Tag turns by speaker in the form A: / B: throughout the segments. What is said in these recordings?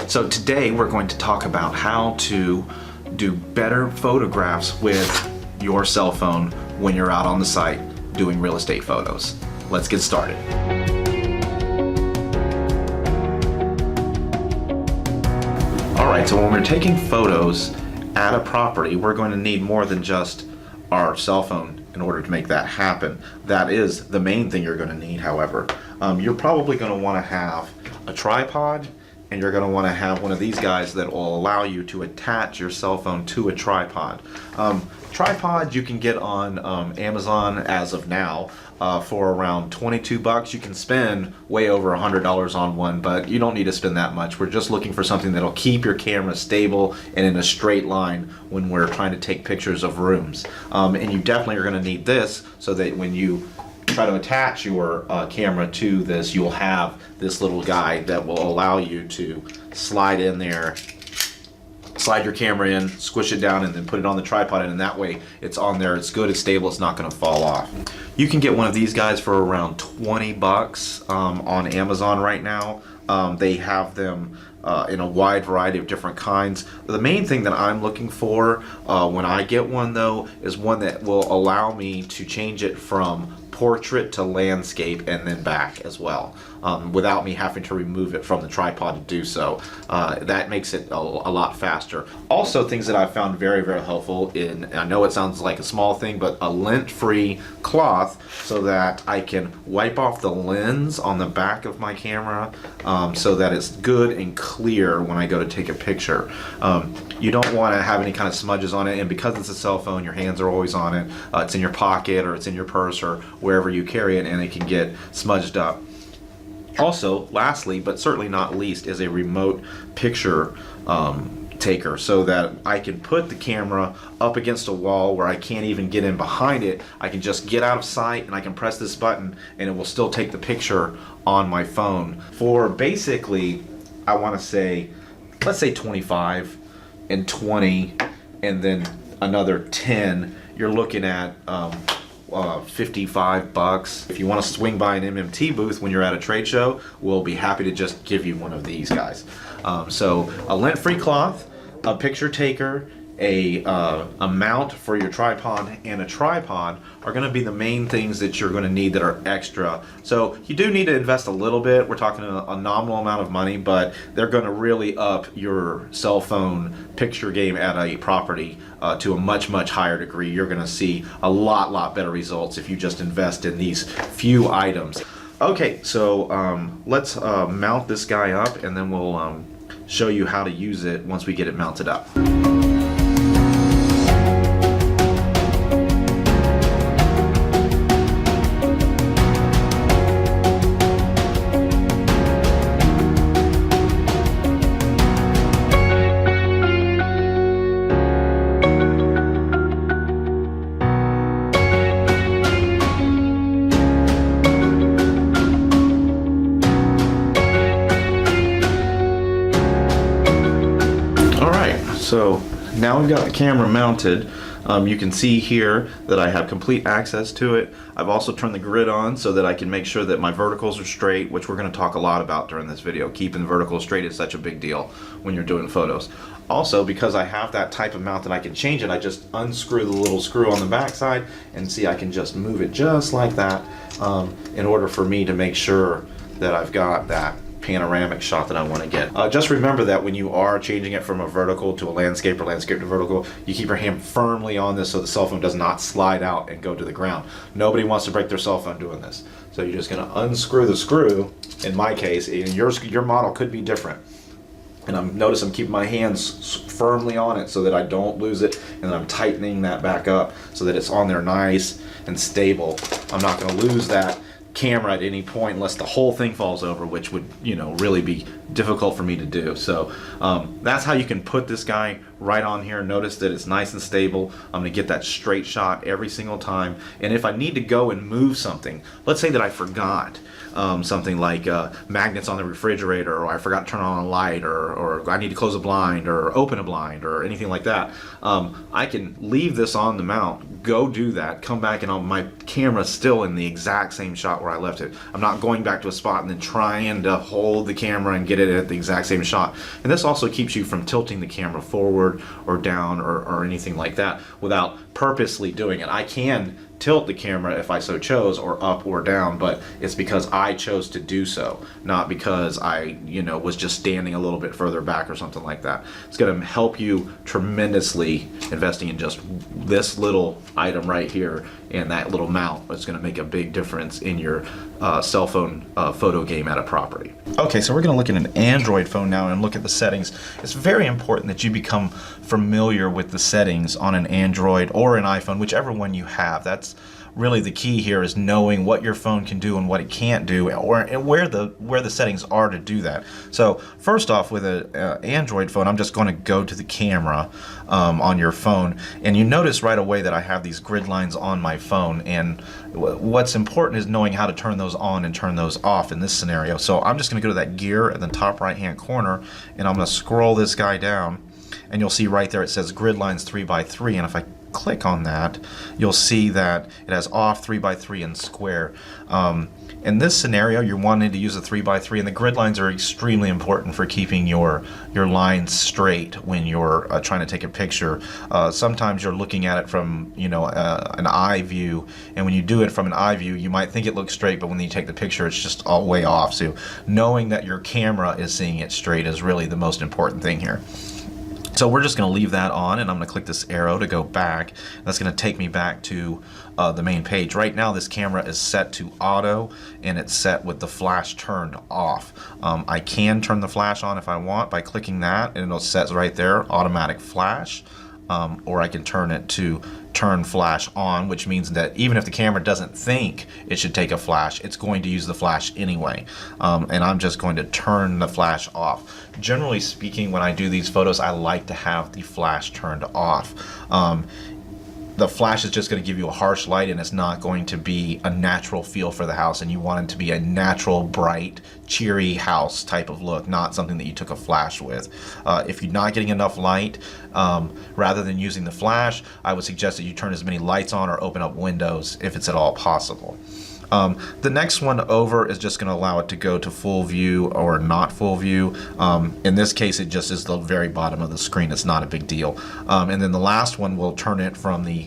A: So today we're going to talk about how to do better photographs with your cell phone when you're out on the site doing real estate photos. Let's get started. Alright, so when we're taking photos at a property, we're going to need more than just our cell phone in order to make that happen. That is the main thing you're going to need, however. You're probably going to want to have a tripod, and you're going to want to have one of these guys that will allow you to attach your cell phone to a tripod. Tripod you can get on Amazon as of now for around 22 bucks. You can spend way over $100 on one, but you don't need to spend that much. We're just looking for something that'll keep your camera stable and in a straight line when we're trying to take pictures of rooms. And you definitely are going to need this so that when you try to attach your camera to this, you'll have this little guide that will allow you to slide in there, slide your camera in, squish it down, and then put it on the tripod, and that way it's on there, it's good, it's stable, it's not going to fall off. You can get one of these guys for around 20 bucks on Amazon right now. They have them in a wide variety of different kinds. The main thing that I'm looking for when I get one, though, is one that will allow me to change it from portrait to landscape and then back as well, without me having to remove it from the tripod to do so. That makes it a lot faster. Also, things that I've found very, very helpful in, I know it sounds like a small thing, but a lint-free cloth so that I can wipe off the lens on the back of my camera so that it's good and clear when I go to take a picture. You don't want to have any kind of smudges on it, and because it's a cell phone, your hands are always on it. It's in your pocket or it's in your purse or wherever you carry it, and it can get smudged up. Also, lastly, but certainly not least, is a remote picture taker so that I can put the camera up against a wall where I can't even get in behind it. I can just get out of sight and I can press this button and it will still take the picture on my phone. For basically, I want to say, let's say 25 and 20 and then another 10, you're looking at 55 bucks. If you want to swing by an MMT booth when you're at a trade show, we'll be happy to just give you one of these guys. So a lint-free cloth, a picture taker, a mount for your tripod, and a tripod are going to be the main things that you're going to need that are extra. So you do need to invest a little bit. We're talking a nominal amount of money, but they're going to really up your cell phone picture game at a property to a much, much higher degree. You're going to see a lot better results if you just invest in these few items. Okay, so let's mount this guy up, and then we'll show you how to use it once we get it mounted up. So now we've got the camera mounted. You can see here that I have complete access to it. I've also turned the grid on so that I can make sure that my verticals are straight, which we're going to talk a lot about during this video. Keeping the verticals straight is such a big deal when you're doing photos. Also, because I have that type of mount that I can change it, I just unscrew the little screw on the back side and see I can just move it just like that in order for me to make sure that I've got that panoramic shot that I want to get. Just remember that when you are changing it from a vertical to a landscape or landscape to vertical, you keep your hand firmly on this so the cell phone does not slide out and go to the ground. Nobody wants to break their cell phone doing this. So you're just going to unscrew the screw, in my case, and your model could be different. And notice I'm keeping my hands firmly on it so that I don't lose it, and then I'm tightening that back up so that it's on there nice and stable. I'm not going to lose that camera at any point unless the whole thing falls over, which would, you know, really be difficult for me to do. So that's how you can put this guy right on here. Notice that it's nice and stable. I'm gonna get that straight shot every single time. And if I need to go and move something, let's say that I forgot something like magnets on the refrigerator, or I forgot to turn on a light, or I need to close a blind or open a blind or anything like that, I can leave this on the mount, go do that, come back, and my camera's still in the exact same shot where I left it. I'm not going back to a spot and then trying to hold the camera and get it at the exact same shot. And this also keeps you from tilting the camera forward or down or anything like that without purposely doing it. I can tilt the camera if I so chose, or up or down, but it's because I chose to do so, not because I was just standing a little bit further back or something like that. It's going to help you tremendously investing in just this little item right here, and that little mount is going to make a big difference in your cell phone photo game at a property. Okay, so we're going to look at an Android phone now and look at the settings. It's very important that you become familiar with the settings on an Android or an iPhone, whichever one you have. That's really the key here, is knowing what your phone can do and what it can't do, and where the settings are to do that. So first off, with an Android phone, I'm just going to go to the camera on your phone, and you notice right away that I have these grid lines on my phone, and what's important is knowing how to turn those on and turn those off in this scenario. So I'm just going to go to that gear at the top right hand corner, and I'm going to scroll this guy down, and you'll see right there it says grid lines 3x3, and if I click on that, you'll see that it has off, 3x3, and square. In this scenario, you're wanting to use a 3x3, and the grid lines are extremely important for keeping your lines straight when you're trying to take a picture. Sometimes you're looking at it from an eye view, and when you do it from an eye view, you might think it looks straight, but when you take the picture, it's just all way off. So knowing that your camera is seeing it straight is really the most important thing here. So we're just going to leave that on, and I'm going to click this arrow to go back. That's going to take me back to the main page. Right now this camera is set to auto, and it's set with the flash turned off. I can turn the flash on if I want by clicking that, and it'll set right there, automatic flash. Or I can turn it to turn flash on, which means that even if the camera doesn't think it should take a flash, it's going to use the flash anyway. And I'm just going to turn the flash off. Generally speaking, when I do these photos, I like to have the flash turned off. The flash is just going to give you a harsh light, and it's not going to be a natural feel for the house, and you want it to be a natural, bright, cheery house type of look, not something that you took a flash with. If you're not getting enough light, rather than using the flash, I would suggest that you turn as many lights on or open up windows if it's at all possible. The next one over is just going to allow it to go to full view or not full view. In this case, it just is the very bottom of the screen. It's not a big deal. And then the last one will turn it from the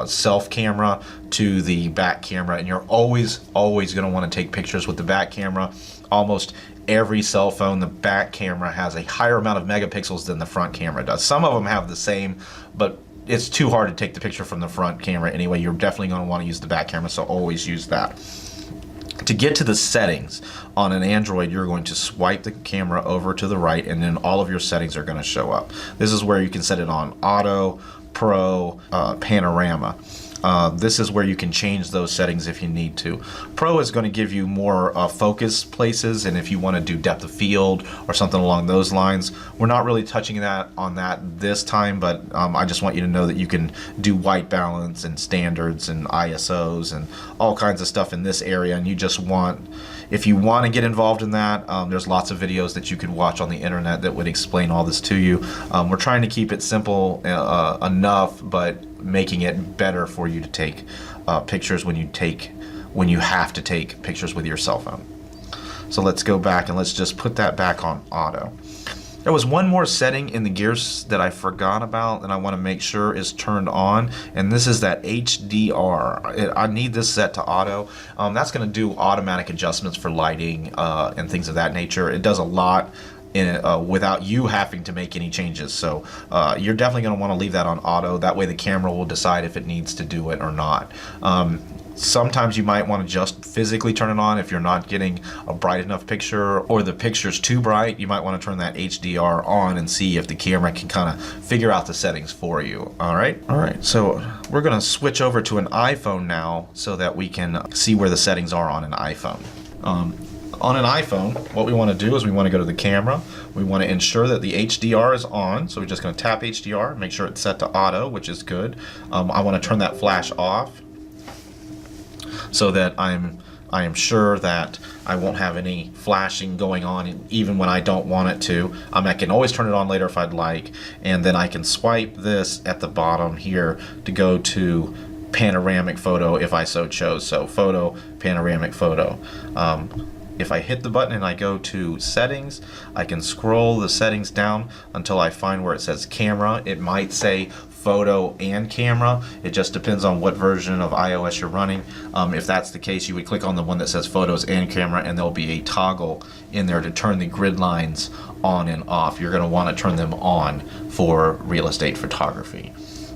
A: self camera to the back camera, and you're always going to want to take pictures with the back camera. Almost every cell phone, the back camera has a higher amount of megapixels than the front camera does. Some of them have the same, but it's too hard to take the picture from the front camera anyway. You're definitely going to want to use the back camera, so always use that. To get to the settings on an Android, you're going to swipe the camera over to the right, and then all of your settings are going to show up. This is where you can set it on auto, pro, panorama. This is where you can change those settings if you need to. Pro is going to give you more focus places, and if you want to do depth of field or something along those lines. We're not really touching on that this time, but I just want you to know that you can do white balance and standards and ISOs and all kinds of stuff in this area, and you just want, if you want to get involved in that, there's lots of videos that you could watch on the internet that would explain all this to you. We're trying to keep it simple enough, but making it better for you to take pictures when you have to take pictures with your cell phone. So let's go back and let's just put that back on auto. There was one more setting in the gears that I forgot about and I want to make sure is turned on, and this is that HDR. I need this set to auto. That's going to do automatic adjustments for lighting and things of that nature. It does a lot without you having to make any changes, so you're definitely going to want to leave that on auto. That way the camera will decide if it needs to do it or not. Sometimes you might want to just physically turn it on if you're not getting a bright enough picture, or the picture's too bright. You might want to turn that HDR on and see if the camera can kind of figure out the settings for you. All right, so we're going to switch over to an iPhone now so that we can see where the settings are on an iPhone. On an iPhone, what we want to do is we want to go to the camera. We want to ensure that the HDR is on. So we're just going to tap HDR, make sure it's set to auto, which is good. I want to turn that flash off so that I am sure that I won't have any flashing going on even when I don't want it to. I can always turn it on later if I'd like, and then I can swipe this at the bottom here to go to panoramic photo if I so chose. So photo, panoramic photo. If I hit the button and I go to settings, I can scroll the settings down until I find where it says camera. It might say photo and camera. It just depends on what version of iOS you're running. If that's the case, you would click on the one that says photos and camera, and there'll be a toggle in there to turn the grid lines on and off. You're going to want to turn them on for real estate photography.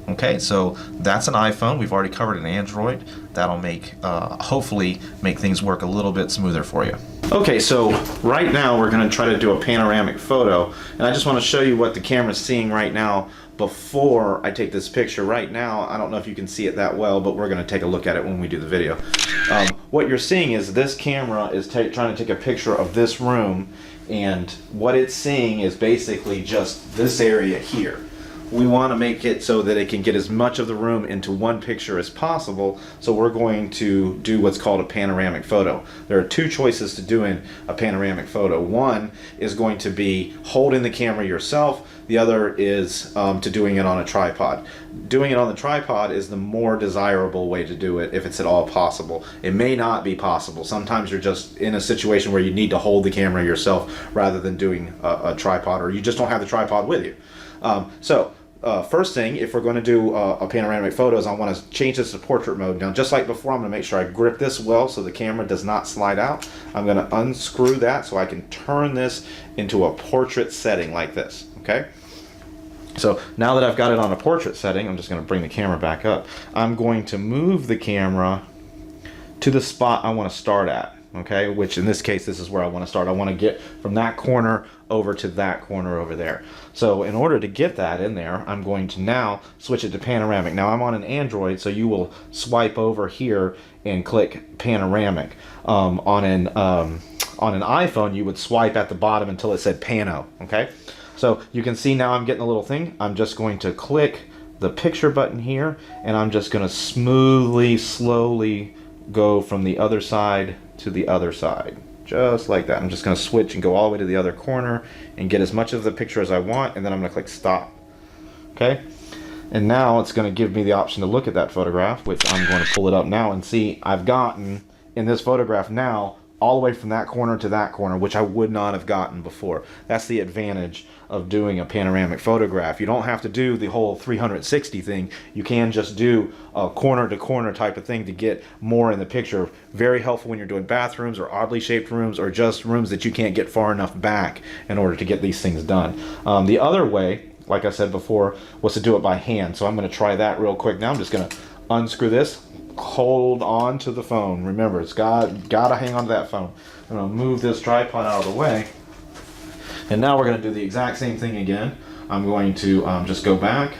A: Okay, so that's an iPhone. We've already covered an Android. That'll make, hopefully, make things work a little bit smoother for you. Okay, so right now we're going to try to do a panoramic photo, and I just want to show you what the camera's seeing right now before I take this picture. Right now, I don't know if you can see it that well, but we're going to take a look at it when we do the video. What you're seeing is this camera is trying to take a picture of this room, and what it's seeing is basically just this area here. We want to make it so that it can get as much of the room into one picture as possible, so we're going to do what's called a panoramic photo. There are two choices to doing a panoramic photo. One is going to be holding the camera yourself. The other is to doing it on a tripod. Doing it on the tripod is the more desirable way to do it if it's at all possible. It may not be possible. Sometimes you're just in a situation where you need to hold the camera yourself rather than doing a tripod, or you just don't have the tripod with you. First thing, if we're going to do a panoramic photos, I want to change this to portrait mode. Now, just like before, I'm going to make sure I grip this well so the camera does not slide out. I'm going to unscrew that so I can turn this into a portrait setting like this, okay? So now that I've got it on a portrait setting, I'm just going to bring the camera back up. I'm going to move the camera to the spot I want to start at, okay? Which in this case, this is where I want to start. I want to get from that corner over to that corner over there. So in order to get that in there, I'm going to now switch it to panoramic. Now I'm on an Android, so you will swipe over here and click panoramic. On an iPhone, you would swipe at the bottom until it said pano, okay? So you can see now I'm getting a little thing. I'm just going to click the picture button here, and I'm just going to smoothly, slowly go from the other side to the other side. Just like that. I'm just going to switch and go all the way to the other corner and get as much of the picture as I want, and then I'm going to click stop. Okay? And now it's going to give me the option to look at that photograph, which I'm going to pull it up now and see I've gotten in this photograph now all the way from that corner to that corner, which I would not have gotten before. That's the advantage of doing a panoramic photograph. You don't have to do the whole 360 thing. You can just do a corner to corner type of thing to get more in the picture. Very helpful when you're doing bathrooms or oddly shaped rooms, or just rooms that you can't get far enough back in order to get these things done. The other way, like I said before, was to do it by hand. So I'm going to try that real quick now. I'm just going to unscrew this, hold on to the phone. Remember, it's got to hang on to that phone. I'm going to move this tripod out of the way. And now we're going to do the exact same thing again. I'm going to just go back.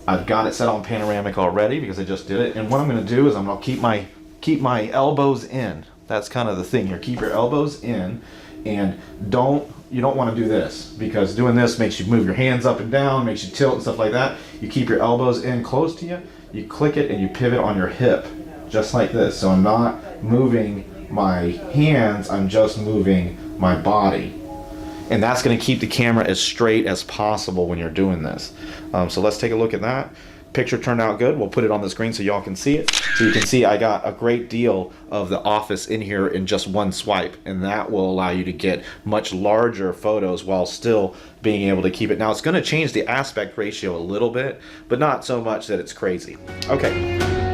A: I've got it set on panoramic already because I just did it. And what I'm going to do is I'm going to keep my elbows in. That's kind of the thing here. Keep your elbows in, and you don't want to do this, because doing this makes you move your hands up and down, makes you tilt and stuff like that. You keep your elbows in close to you. You click it and you pivot on your hip, just like this. So I'm not moving my hands, I'm just moving my body. And that's going to keep the camera as straight as possible when you're doing this. So let's take a look at that. Picture turned out good. We'll put it on the screen so y'all can see it. So you can see I got a great deal of the office in here in just one swipe, and that will allow you to get much larger photos while still being able to keep it. Now it's going to change the aspect ratio a little bit, but not so much that it's crazy. Okay.